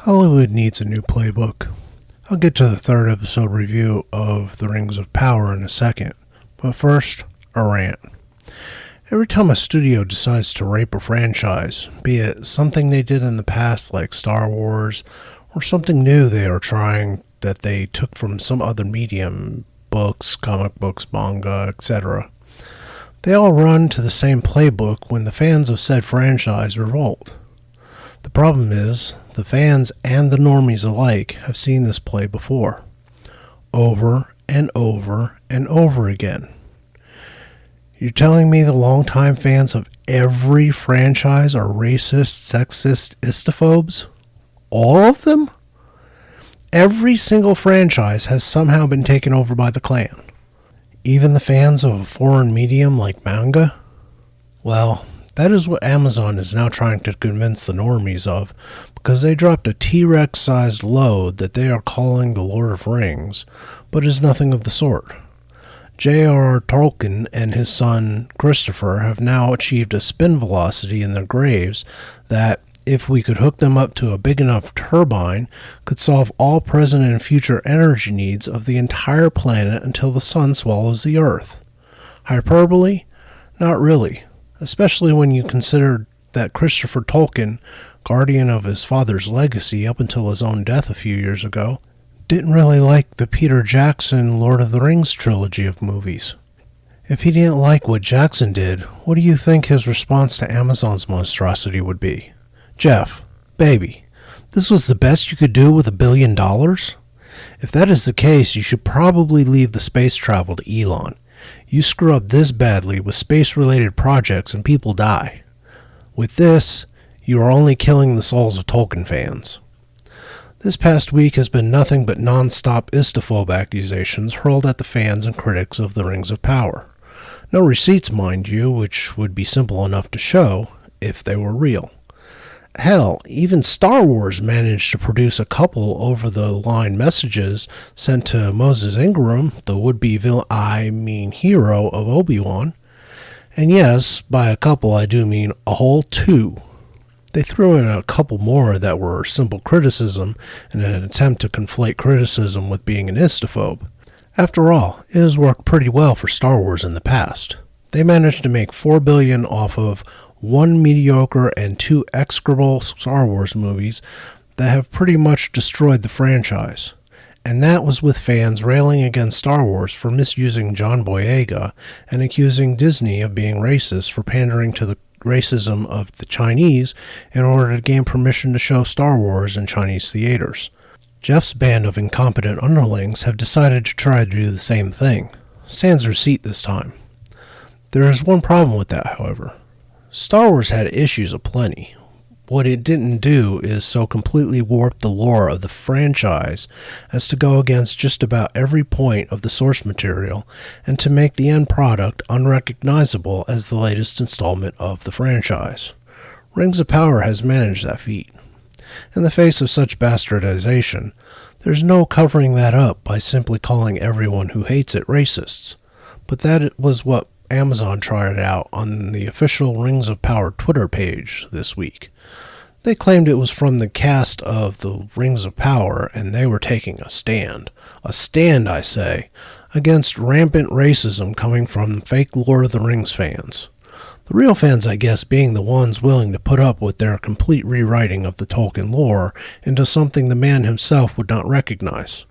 Hollywood needs a new playbook. I'll get to the third episode review of The Rings of Power in a second, but first, a rant. Every time a studio decides to rape a franchise, be it something they did in the past like Star Wars, or something new they are trying that they took from some other medium, books, comic books, manga, etc., they all run to the same playbook when the fans of said franchise revolt. The problem is, the fans and the normies alike have seen this play before, over and over and over again. You're telling me the longtime fans of every franchise are racist, sexist, istophobes? All of them? Every single franchise has somehow been taken over by the Klan. Even the fans of a foreign medium like manga? Well, that is what Amazon is now trying to convince the normies of, because they dropped a T-Rex sized load that they are calling The Lord of Rings, but is nothing of the sort. J.R.R. Tolkien and his son Christopher have now achieved a spin velocity in their graves that, if we could hook them up to a big enough turbine, could solve all present and future energy needs of the entire planet until the sun swallows the Earth. Hyperbole? Not really, especially when you consider that Christopher Tolkien, guardian of his father's legacy up until his own death a few years ago, didn't really like the Peter Jackson Lord of the Rings trilogy of movies. If he didn't like what Jackson did, what do you think his response to Amazon's monstrosity would be? Jeff, baby, this was the best you could do with $1 billion? If that is the case, you should probably leave the space travel to Elon. You screw up this badly with space-related projects and people die. With this, you are only killing the souls of Tolkien fans. This past week has been nothing but non-stop istophobe accusations hurled at the fans and critics of The Rings of Power. No receipts, mind you, which would be simple enough to show if they were real. Hell, even Star Wars managed to produce a couple over-the-line messages sent to Moses Ingram, the would-be hero of Obi-Wan. And yes, by a couple I do mean a whole two. They threw in a couple more that were simple criticism in an attempt to conflate criticism with being an istophobe. After all, it has worked pretty well for Star Wars in the past. They managed to make $4 billion off of one mediocre and two execrable Star Wars movies that have pretty much destroyed the franchise. And that was with fans railing against Star Wars for misusing John Boyega and accusing Disney of being racist for pandering to the racism of the Chinese in order to gain permission to show Star Wars in Chinese theaters. Jeff's band of incompetent underlings have decided to try to do the same thing. Sans receipt this time. There is one problem with that, however. Star Wars had issues aplenty. What it didn't do is so completely warp the lore of the franchise as to go against just about every point of the source material and to make the end product unrecognizable as the latest installment of the franchise. Rings of Power has managed that feat. In the face of such bastardization, there's no covering that up by simply calling everyone who hates it racists. But that was what Amazon tried out on the official Rings of Power Twitter page this week. They claimed it was from the cast of the Rings of Power, and they were taking a stand, I say, against rampant racism coming from fake Lord of the Rings fans. The real fans, I guess, being the ones willing to put up with their complete rewriting of the Tolkien lore into something the man himself would not recognize.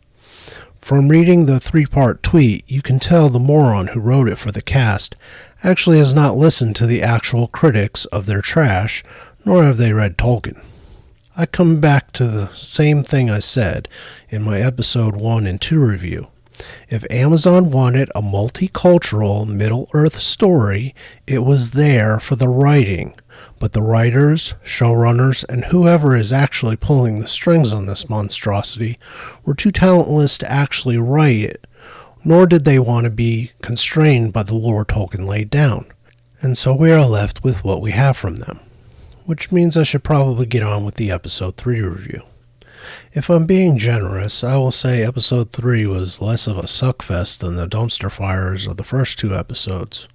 From reading the 3-part tweet, you can tell the moron who wrote it for the cast actually has not listened to the actual critics of their trash, nor have they read Tolkien. I come back to the same thing I said in my episode 1 and 2 review. If Amazon wanted a multicultural Middle-earth story, it was there for the writing. But the writers, showrunners, and whoever is actually pulling the strings on this monstrosity were too talentless to actually write it, nor did they want to be constrained by the lore Tolkien laid down. And so we are left with what we have from them. Which means I should probably get on with the episode 3 review. If I'm being generous, I will say episode 3 was less of a suckfest than the dumpster fires of the first 2 episodes.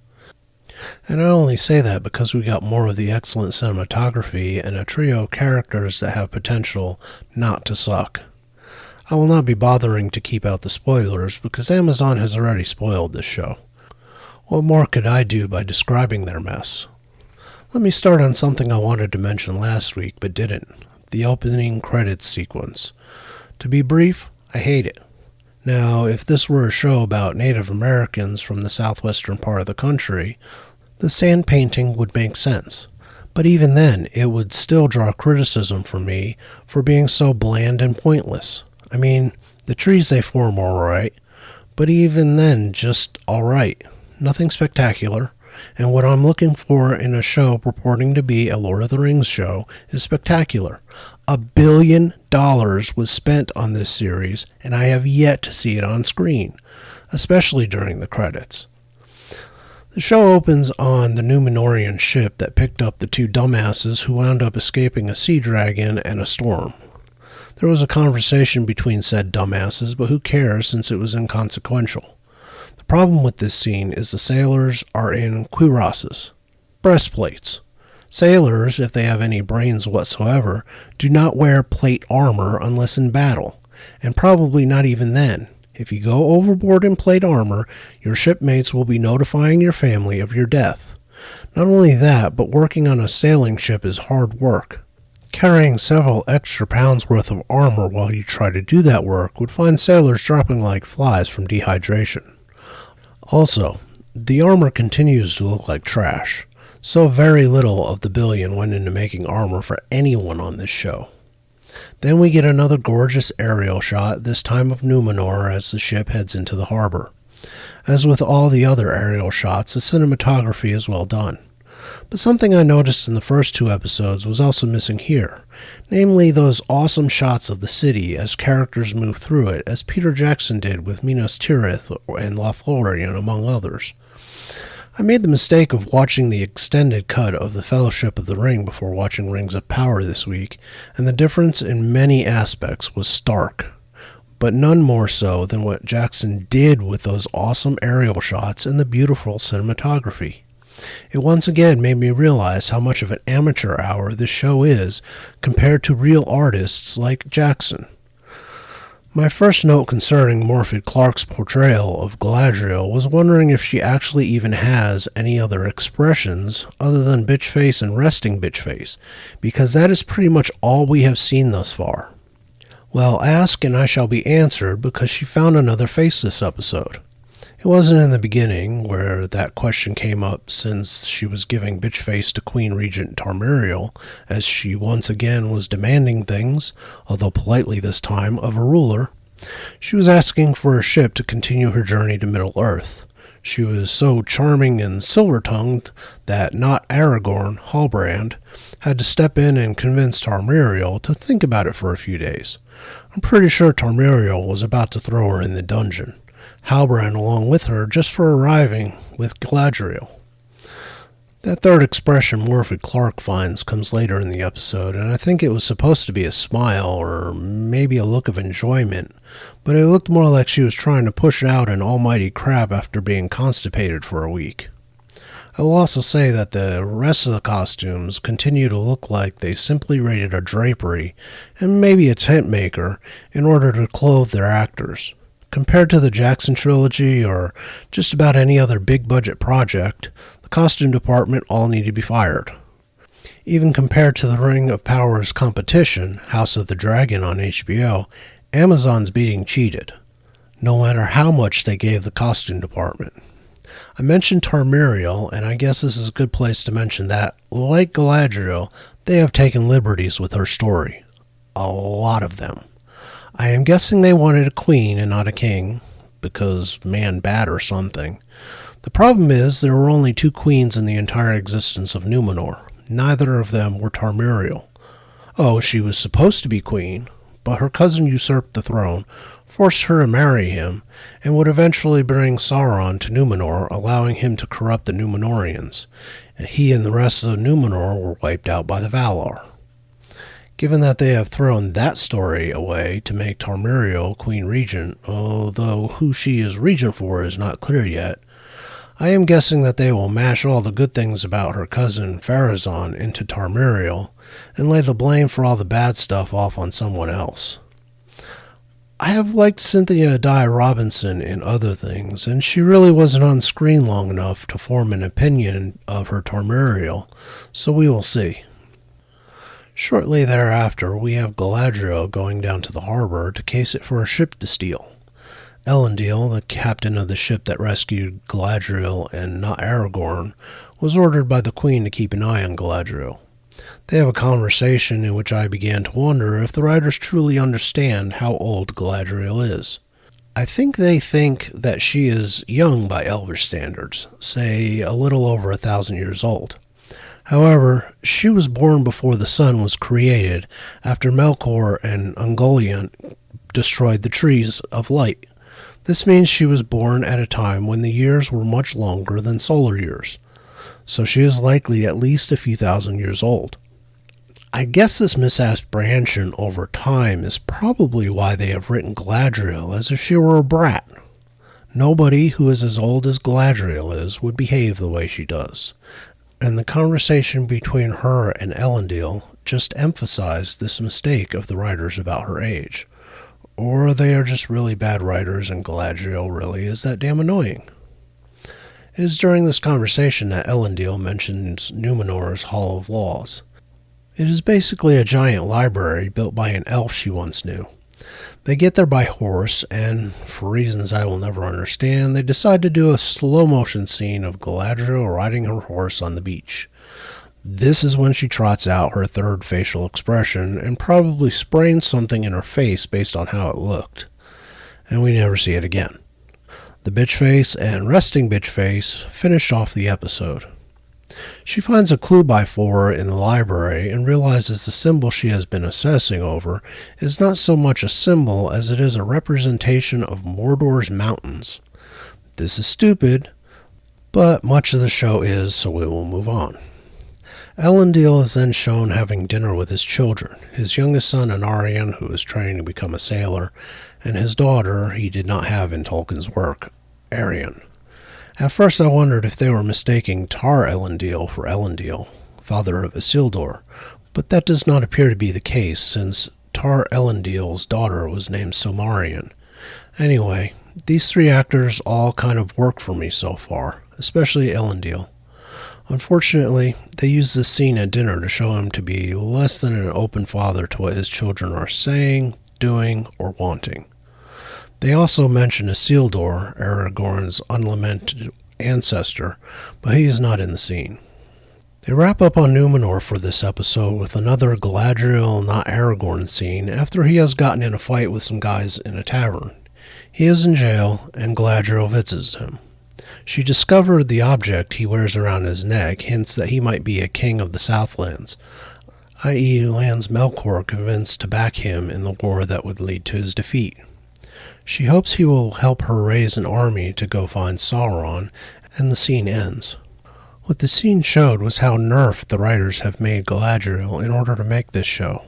And I only say that because we got more of the excellent cinematography and a trio of characters that have potential not to suck. I will not be bothering to keep out the spoilers because Amazon has already spoiled this show. What more could I do by describing their mess? Let me start on something I wanted to mention last week but didn't. The opening credits sequence. To be brief, I hate it. Now, if this were a show about Native Americans from the southwestern part of the country, the sand painting would make sense. But even then, it would still draw criticism from me for being so bland and pointless. I mean, the trees they form are alright, but even then, just alright. Nothing spectacular. And what I'm looking for in a show purporting to be a Lord of the Rings show is spectacular. $1 billion was spent on this series, and I have yet to see it on screen, especially during the credits. The show opens on the Númenórean ship that picked up the two dumbasses who wound up escaping a sea dragon and a storm. There was a conversation between said dumbasses, but who cares since it was inconsequential. The problem with this scene is the sailors are in cuirasses, breastplates. Sailors, if they have any brains whatsoever, do not wear plate armor unless in battle, and probably not even then. If you go overboard in plate armor, your shipmates will be notifying your family of your death. Not only that, but working on a sailing ship is hard work. Carrying several extra pounds worth of armor while you try to do that work would find sailors dropping like flies from dehydration. Also, the armor continues to look like trash. So very little of the billion went into making armor for anyone on this show. Then we get another gorgeous aerial shot, this time of Númenor as the ship heads into the harbor. As with all the other aerial shots, the cinematography is well done. But something I noticed in the first two episodes was also missing here, namely those awesome shots of the city as characters move through it, as Peter Jackson did with Minas Tirith and Lothlorien, among others. I made the mistake of watching the extended cut of The Fellowship of the Ring before watching Rings of Power this week, and the difference in many aspects was stark, but none more so than what Jackson did with those awesome aerial shots and the beautiful cinematography. It once again made me realize how much of an amateur hour this show is compared to real artists like Jackson. My first note concerning Morfydd Clark's portrayal of Galadriel was wondering if she actually even has any other expressions other than bitch face and resting bitch face, because that is pretty much all we have seen thus far. Well, ask and I shall be answered, because she found another face this episode. It wasn't in the beginning, where that question came up since she was giving bitch face to Queen Regent Tarmiriel, as she once again was demanding things, although politely this time, of a ruler. She was asking for a ship to continue her journey to Middle-earth. She was so charming and silver-tongued that not Aragorn, Halbrand, had to step in and convince Tarmiriel to think about it for a few days. I'm pretty sure Tarmiriel was about to throw her in the dungeon. Halbrand along with her just for arriving with Galadriel. That third expression Morfydd Clark finds comes later in the episode, and I think it was supposed to be a smile or maybe a look of enjoyment, but it looked more like she was trying to push out an almighty crap after being constipated for a week. I will also say that the rest of the costumes continue to look like they simply raided a drapery and maybe a tent maker in order to clothe their actors. Compared to the Jackson trilogy or just about any other big-budget project, the costume department all need to be fired. Even compared to the Ring of Power's competition, House of the Dragon on HBO, Amazon's being cheated, no matter how much they gave the costume department. I mentioned Tarmiriel, and I guess this is a good place to mention that, like Galadriel, they have taken liberties with her story. A lot of them. I am guessing they wanted a queen and not a king, because man bad or something. The problem is there were only two queens in the entire existence of Númenor. Neither of them were Tarmiriel. Oh, she was supposed to be queen, but her cousin usurped the throne, forced her to marry him, and would eventually bring Sauron to Númenor, allowing him to corrupt the Númenóreans. He and the rest of Númenor were wiped out by the Valar. Given that they have thrown that story away to make Tarmiriel Queen Regent, although who she is regent for is not clear yet, I am guessing that they will mash all the good things about her cousin Farazan into Tarmuriel and lay the blame for all the bad stuff off on someone else. I have liked Cynthia Dye Robinson in other things, and she really wasn't on screen long enough to form an opinion of her Tarmuriel, so we will see. Shortly thereafter, we have Galadriel going down to the harbor to case it for a ship to steal. Elendil, the captain of the ship that rescued Galadriel and not Aragorn, was ordered by the Queen to keep an eye on Galadriel. They have a conversation in which I began to wonder if the writers truly understand how old Galadriel is. I think they think that she is young by Elvish standards, say a little over 1,000 years old. However, she was born before the sun was created, after Melkor and Ungoliant destroyed the trees of light. This means she was born at a time when the years were much longer than solar years, so she is likely at least a few thousand years old. I guess this misapprehension over time is probably why they have written Galadriel as if she were a brat. Nobody who is as old as Galadriel is would behave the way she does, and the conversation between her and Elendil just emphasized this mistake of the writers about her age. Or they are just really bad writers and Galadriel really is that damn annoying. It is during this conversation that Elendil mentions Numenor's Hall of Laws. It is basically a giant library built by an elf she once knew. They get there by horse, and for reasons I will never understand, they decide to do a slow-motion scene of Galadriel riding her horse on the beach. This is when she trots out her third facial expression and probably sprains something in her face based on how it looked. And we never see it again. The bitch face and resting bitch face finished off the episode. She finds a clue by 4 in the library and realizes the symbol she has been assessing over is not so much a symbol as it is a representation of Mordor's mountains. This is stupid, but much of the show is, so we will move on. Elendil is then shown having dinner with his children, his youngest son Anarion, who is training to become a sailor, and his daughter he did not have in Tolkien's work, Arion. At first I wondered if they were mistaking Tar Elendil for Elendil, father of Isildur, but that does not appear to be the case, since Tar Elendil's daughter was named Silmarion. Anyway, these 3 actors all kind of work for me so far, especially Elendil. Unfortunately, they use this scene at dinner to show him to be less than an open father to what his children are saying, doing, or wanting. They also mention Isildur, Aragorn's unlamented ancestor, but he is not in the scene. They wrap up on Numenor for this episode with another Galadriel, not Aragorn scene after he has gotten in a fight with some guys in a tavern. He is in jail, and Galadriel visits him. She discovered the object he wears around his neck hints that he might be a king of the Southlands, i.e. lands Melkor convinced to back him in the war that would lead to his defeat. She hopes he will help her raise an army to go find Sauron, and the scene ends. What the scene showed was how nerfed the writers have made Galadriel in order to make this show.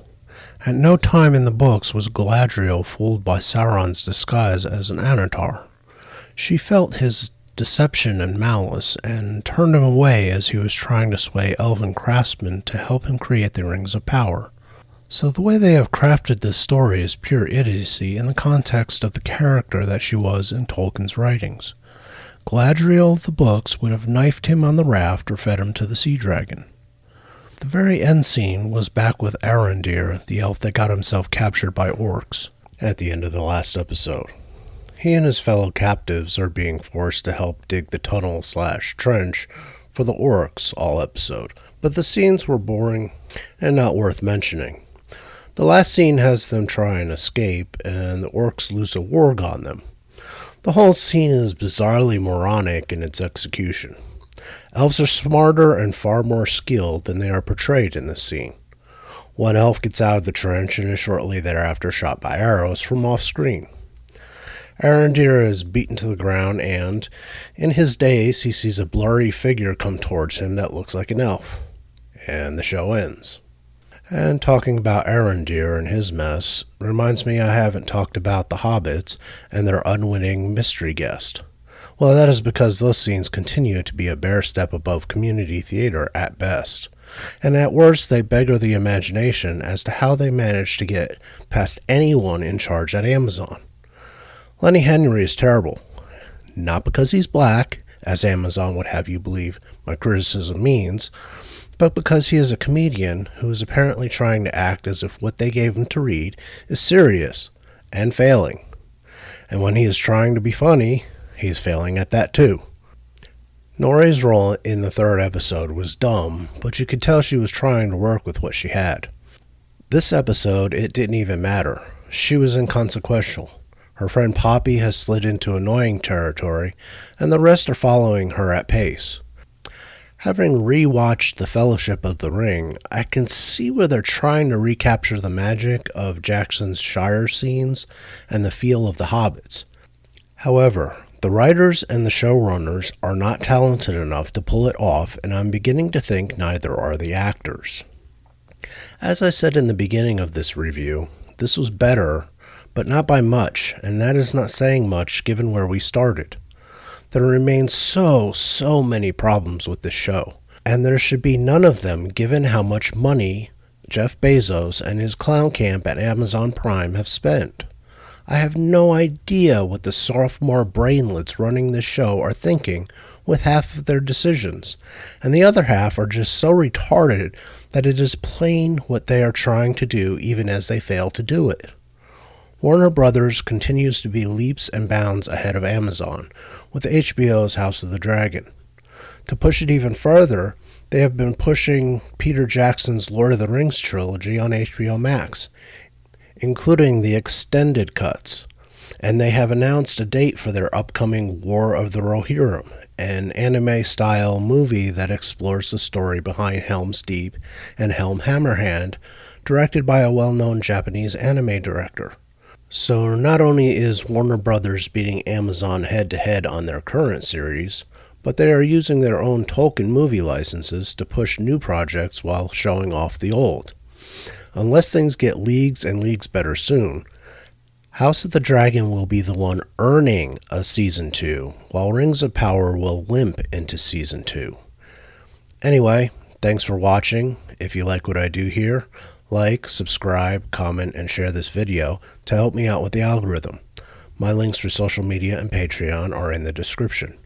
At no time in the books was Galadriel fooled by Sauron's disguise as an Anatar. She felt his deception and malice, and turned him away as he was trying to sway elven craftsmen to help him create the Rings of Power. So the way they have crafted this story is pure idiocy in the context of the character that she was in Tolkien's writings. Galadriel of the books would have knifed him on the raft or fed him to the sea dragon. The very end scene was back with Arondir, the elf that got himself captured by orcs, at the end of the last episode. He and his fellow captives are being forced to help dig the tunnel/trench for the orcs all episode, but the scenes were boring and not worth mentioning. The last scene has them try and escape, and the orcs loose a warg on them. The whole scene is bizarrely moronic in its execution. Elves are smarter and far more skilled than they are portrayed in this scene. One elf gets out of the trench and is shortly thereafter shot by arrows from off-screen. Arondir is beaten to the ground, and, in his daze, he sees a blurry figure come towards him that looks like an elf. And the show ends. And talking about Arondir and his mess reminds me I haven't talked about the hobbits and their unwitting mystery guest. Well, that is because those scenes continue to be a bare step above community theater at best. And at worst, they beggar the imagination as to how they managed to get past anyone in charge at Amazon. Lenny Henry is terrible. Not because he's black, as Amazon would have you believe my criticism means, but because he is a comedian who is apparently trying to act as if what they gave him to read is serious and failing. And when he is trying to be funny, he is failing at that too. Norie's role in the third episode was dumb, but you could tell she was trying to work with what she had. This episode, it didn't even matter. She was inconsequential. Her friend Poppy has slid into annoying territory, and the rest are following her at pace. Having re-watched The Fellowship of the Ring, I can see where they're trying to recapture the magic of Jackson's Shire scenes and the feel of the Hobbits. However, the writers and the showrunners are not talented enough to pull it off, and I'm beginning to think neither are the actors. As I said in the beginning of this review, this was better, but not by much, and that is not saying much given where we started. There remain so many problems with this show, and there should be none of them given how much money Jeff Bezos and his clown camp at Amazon Prime have spent. I have no idea what the sophomore brainlets running this show are thinking with half of their decisions, and the other half are just so retarded that it is plain what they are trying to do even as they fail to do it. Warner Brothers continues to be leaps and bounds ahead of Amazon with HBO's House of the Dragon. To push it even further, they have been pushing Peter Jackson's Lord of the Rings trilogy on HBO Max, including the extended cuts, and they have announced a date for their upcoming War of the Rohirrim, an anime-style movie that explores the story behind Helm's Deep and Helm Hammerhand, directed by a well-known Japanese anime director. So not only is Warner Brothers beating Amazon head-to-head on their current series, but they are using their own Tolkien movie licenses to push new projects while showing off the old. Unless things get leagues and leagues better soon, House of the Dragon will be the one earning a Season 2, while Rings of Power will limp into Season 2. Anyway, thanks for watching. If you like what I do here, like, subscribe, comment, and share this video to help me out with the algorithm. My links for social media and Patreon are in the description.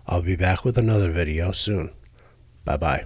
I'll be back with another video soon. Bye-bye.